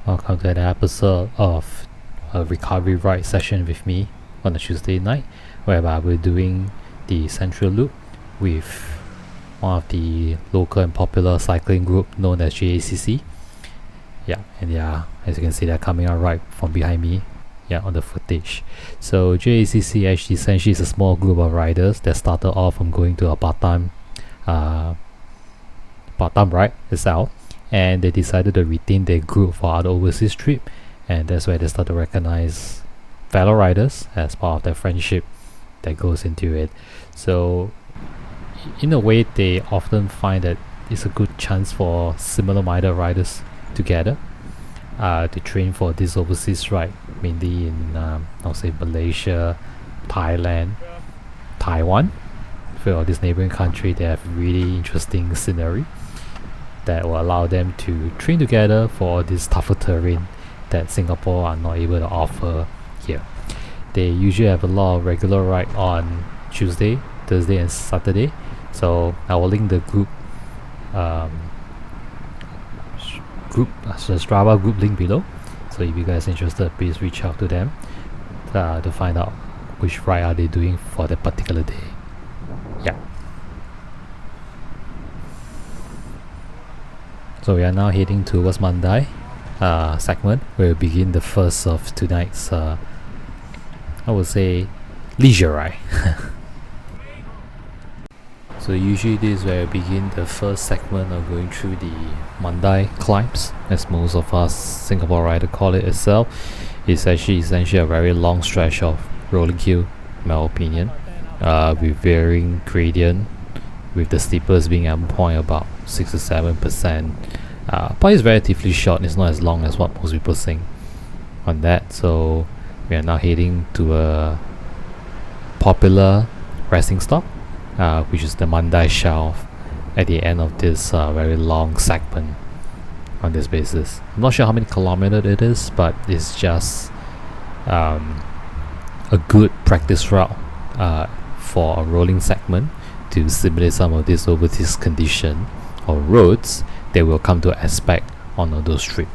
Welcome to another episode of a recovery ride session with me on a Tuesday night, whereby we're doing the Central Loop with one of the local and popular cycling group known as JACC. As you can see, they're coming out right from behind me. On the footage. So JACC actually essentially is a small group of riders that started off from going to a part-time ride itself, and they decided to retain their group for other overseas trip, and that's where they start to recognize fellow riders as part of their friendship that goes into it. So in a way, they often find that it's a good chance for similar-minded riders together to train for this overseas ride, mainly in I'll say Malaysia, Thailand, Taiwan. For all this neighboring country, they have really interesting scenery that will allow them to train together for this tougher terrain that Singapore are not able to offer here. They usually have a lot of regular ride on Tuesday, Thursday and Saturday, so I will link the Strava group link below. So if you guys are interested, please reach out to them to find out which ride are they doing for that particular day. So we are now heading towards Mandai segment, where we begin the first of tonight's I would say leisure ride. So usually this is where we begin the first segment of going through the Mandai climbs, as most of us Singapore rider call it itself. It's actually essentially a very long stretch of rolling hill, in my opinion, with varying gradient, with the steepest being at point about 6 to 7%. But it's relatively short, it's not as long as what most people think on that. So we are now heading to a popular resting stop, which is the Mandai Shelf at the end of this very long segment on this basis. I'm not sure how many kilometers it is, but it's just a good practice route for a rolling segment to simulate some of this overseas condition or roads that will come to expect on those trips.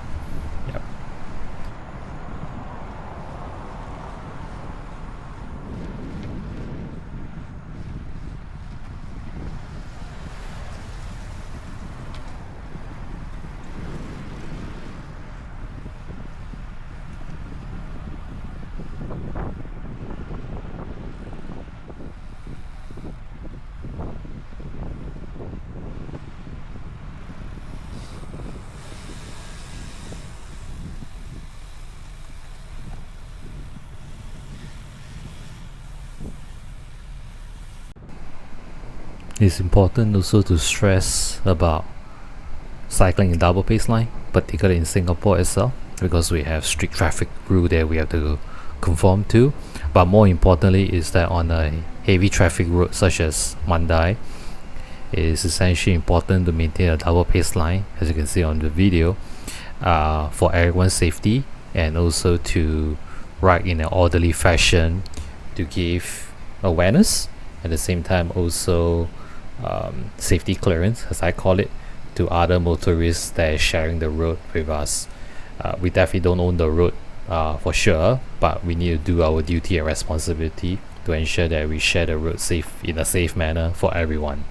It's important also to stress about cycling in double pace line, particularly in Singapore itself, because we have strict traffic rule that we have to conform to. But more importantly is that on a heavy traffic road such as Mandai, it is essentially important to maintain a double pace line, as you can see on the video, for everyone's safety, and also to ride in an orderly fashion to give awareness, at the same time also safety clearance, as I call it, to other motorists that are sharing the road with us. We definitely don't own the road for sure, but we need to do our duty and responsibility to ensure that we share the road in a safe manner for everyone.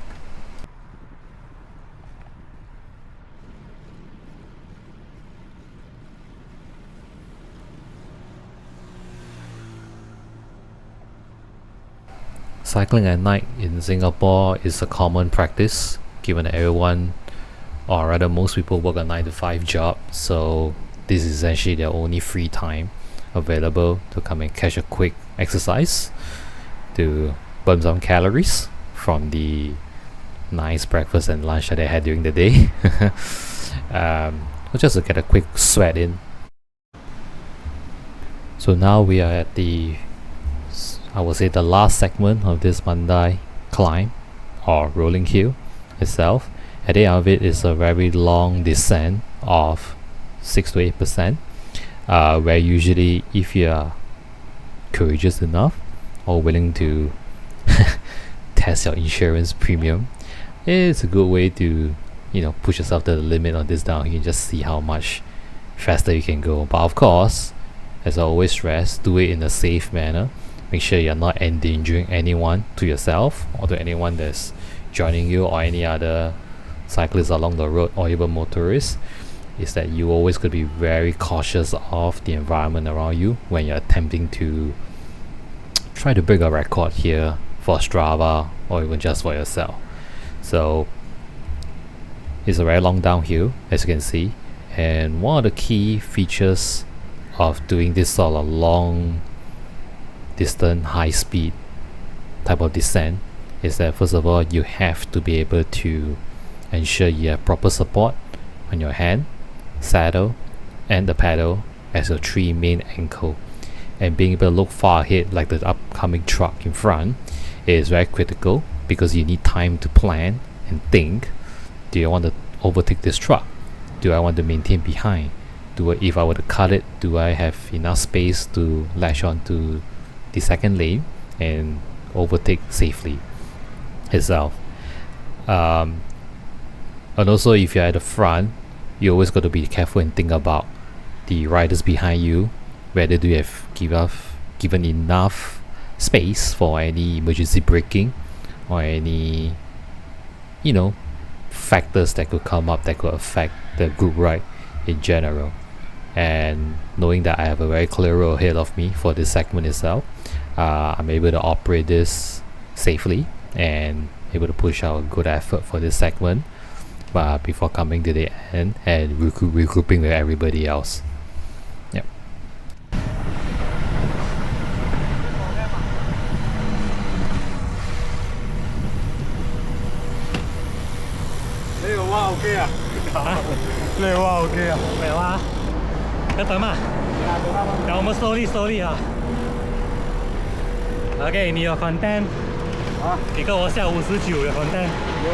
Cycling at night in Singapore is a common practice, given that everyone, or rather most people, work a 9 to 5 job, so this is essentially their only free time available to come and catch a quick exercise to burn some calories from the nice breakfast and lunch that they had during the day. Just to get a quick sweat in. So now we are at I would say the last segment of this Mandai climb or rolling hill itself. At the end of it is a very long descent of 6 to 8%, where usually if you are courageous enough or willing to test your insurance premium, it's a good way to push yourself to the limit on this down. You can just see how much faster you can go. But of course, as I always stress, do it in a safe manner. Make sure you're not endangering anyone, to yourself or to anyone that's joining you, or any other cyclists along the road, or even motorists. Is that you always got to be very cautious of the environment around you when you're attempting to try to break a record here for Strava, or even just for yourself. So it's a very long downhill, as you can see, and one of the key features of doing this sort of long distance high speed type of descent is that, first of all, you have to be able to ensure you have proper support on your hand, saddle, and the pedal as your three main ankle. And being able to look far ahead, like the upcoming truck in front, is very critical, because you need time to plan and think. Do I want to overtake this truck? Do I want to maintain behind? If I were to cut it, do I have enough space to latch onto the second lane and overtake safely itself? And also, if you're at the front, you always got to be careful and think about the riders behind you, whether do you have given enough space for any emergency braking, or any factors that could come up that could affect the group ride in general. And knowing that I have a very clear road ahead of me for this segment itself, I'm able to operate this safely and able to push out a good effort for this segment before coming to the end and regrouping with everybody else. Yep. slowly 啊。OK， 你有 content？ 啊，你跟我下59有 content？ 有。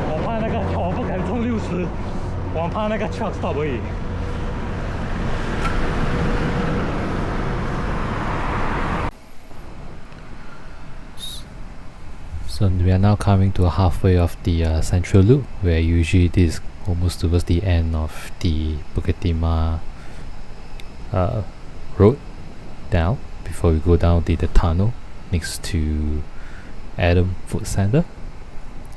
我怕那个，我不敢冲60，我怕那个 truck stop 而已。So we are now coming to halfway of the central loop, where usually it is almost towards the end of the Bukit Timah road down, before we go down the tunnel next to Adam Food Center,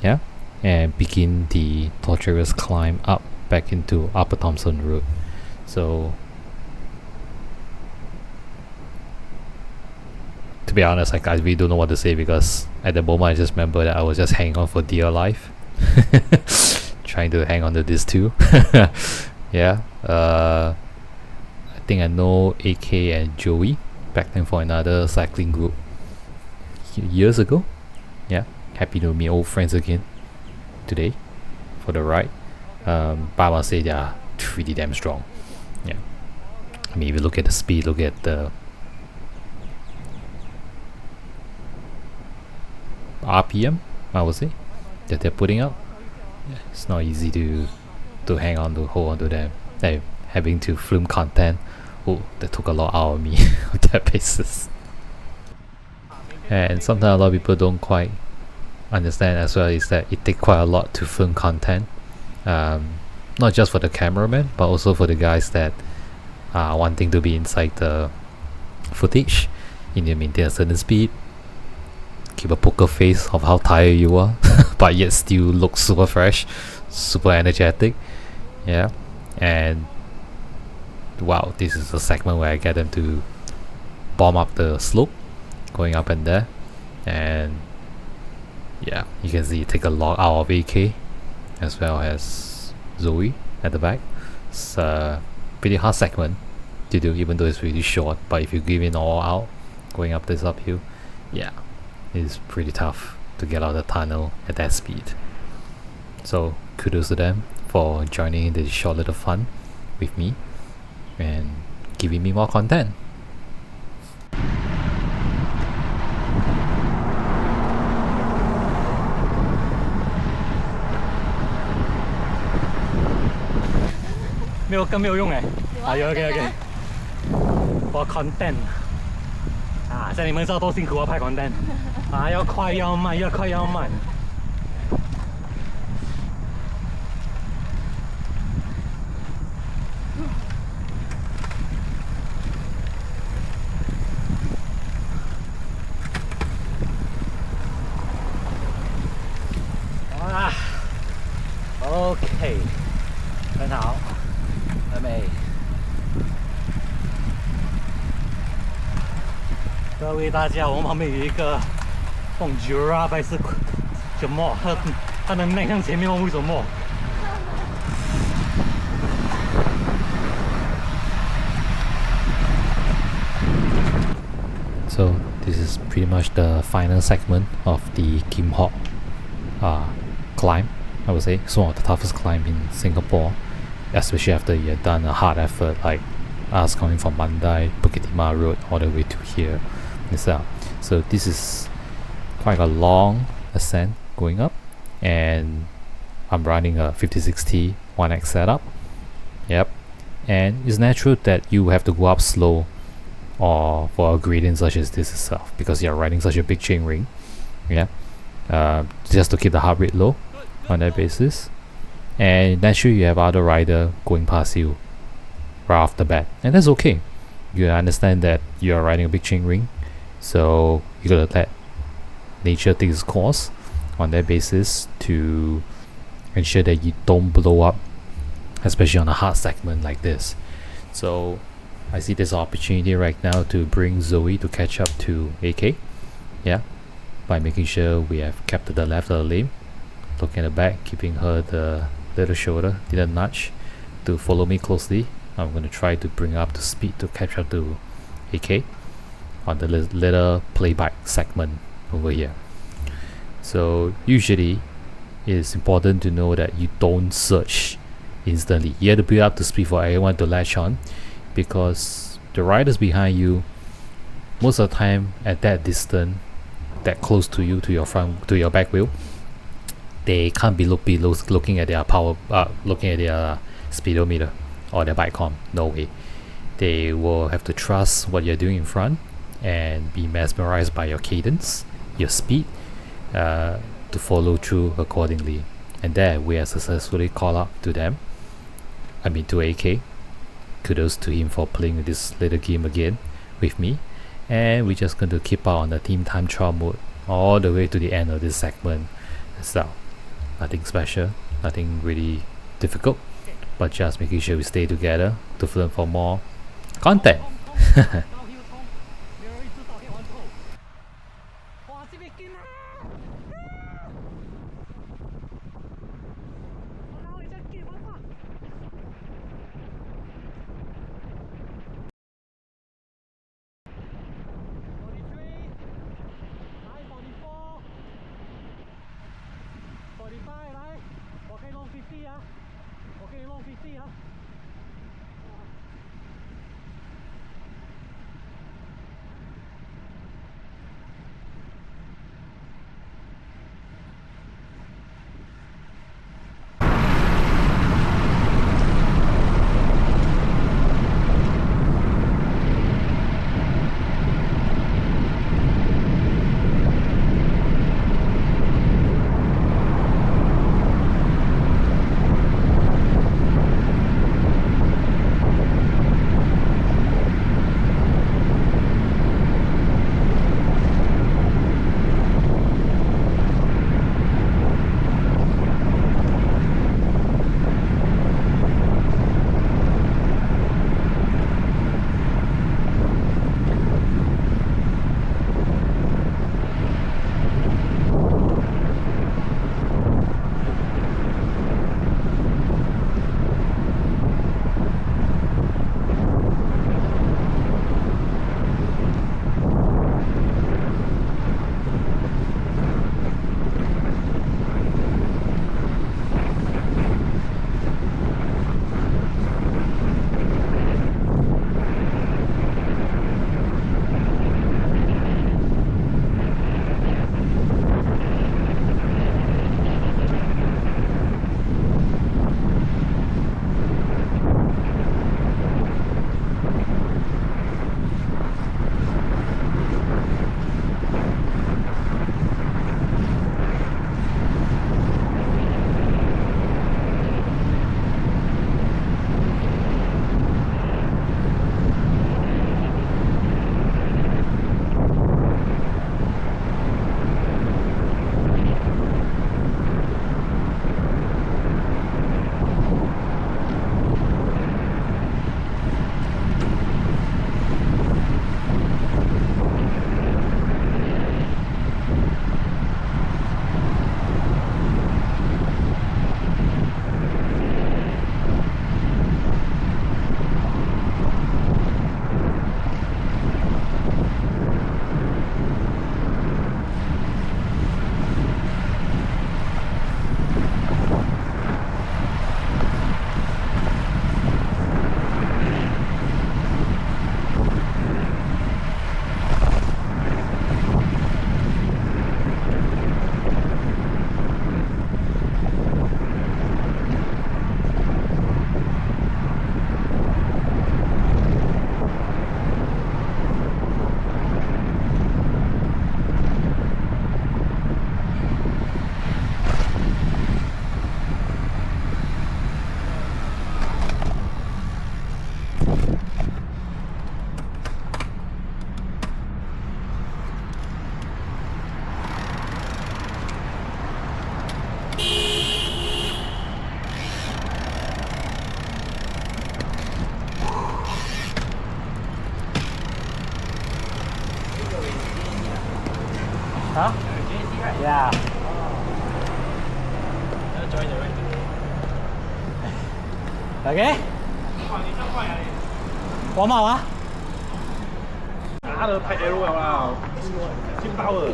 yeah, and begin the tortuous climb up back into Upper Thomson Road. So to be honest, I really don't know what to say, because at the moment I just remember that I was just hanging on for dear life, trying to hang on to this too. Yeah, I think I know AK and Joey back then for another cycling group years ago. Yeah, happy to meet old friends again today for the ride. But I must say they are pretty damn strong. Yeah, I mean, if you look at the speed, look at the RPM, I would say, that they're putting out. Yeah, it's not easy to hang on, to hold on to them. They're having to film content. Oh, that took a lot out of me on that basis. And sometimes a lot of people don't quite understand as well, is that it takes quite a lot to film content, not just for the cameraman, but also for the guys that are wanting to be inside the footage. You need to maintain a certain speed, keep a poker face of how tired you are, but yet still look super fresh, super energetic. Yeah, and wow, this is a segment where I get them to bomb up the slope, going up and there, and yeah, you can see it take a lot out of AK as well as Zoe at the back. It's a pretty hard segment to do, even though it's really short, but if you give it all out going up this uphill, yeah, it's pretty tough to get out of the tunnel at that speed. So kudos to them for joining in this short little fun with me and giving me more content.没有用哎，啊有 OK， 我 content 啊，像你们知道多辛苦啊拍 content 啊，要快要慢，要快要慢。啊，OK， 很好，很美。各位大家，我们旁边有一个蹦 giraffe 还是什么？它能迈向前面吗？为什么？ So this is pretty much the final segment of the Kim Hop climb. I would say it's one of the toughest climb in Singapore, especially after you have done a hard effort like us coming from Mandai, Bukit Timah Road all the way to here itself. So this is quite a long ascent going up, and I'm running a 5060 1X setup. Yep, and it's natural that you have to go up slow or for a gradient such as this itself because you're riding such a big chain ring, yeah, just to keep the heart rate low on that basis. And naturally you have other rider going past you right off the bat, and that's okay. You understand that you're riding a big chain ring, so you gotta let nature take its course on that basis to ensure that you don't blow up, especially on a hard segment like this. So I see this opportunity right now to bring Zoe to catch up to AK, yeah, by making sure we have kept to the left of the lane, looking at the back, keeping her the little shoulder, little nudge to follow me closely. I'm going to try to bring her up to speed to catch up to AK on the little play bike segment over here. So usually it's important to know that you don't surge instantly. You have to build up to speed for everyone to latch on, because the riders behind you most of the time at that distance, that close to you, to your front, to your back wheel, they can't be looking at their power, looking at their speedometer or their bike com. No way. They will have to trust what you're doing in front and be mesmerized by your cadence, your speed, to follow through accordingly. And there we have successfully called up to them, I mean to AK. Kudos to him for playing this little game again with me, and we're just going to keep out on the team time trial mode all the way to the end of this segment. So nothing special, nothing really difficult, but just making sure we stay together to film for more content. OK。我冇啊。打到太 L 啦，进到了。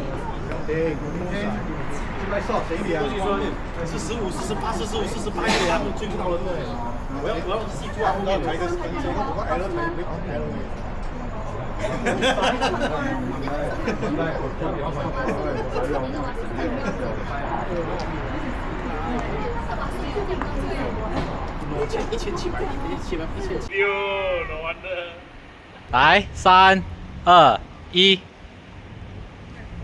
对，来少谁的啊？是15、48、45、48的呀，都追不到了。我要细抓后面抬个分钟，我 L 抬没 L。1700，1700，哟，老完了。来，3、2、1。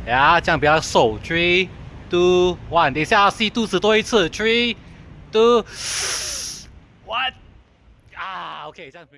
呀，这样比较瘦。3、2、1，等一下吸肚子多一次。3、2、1。啊 ，OK， 这样。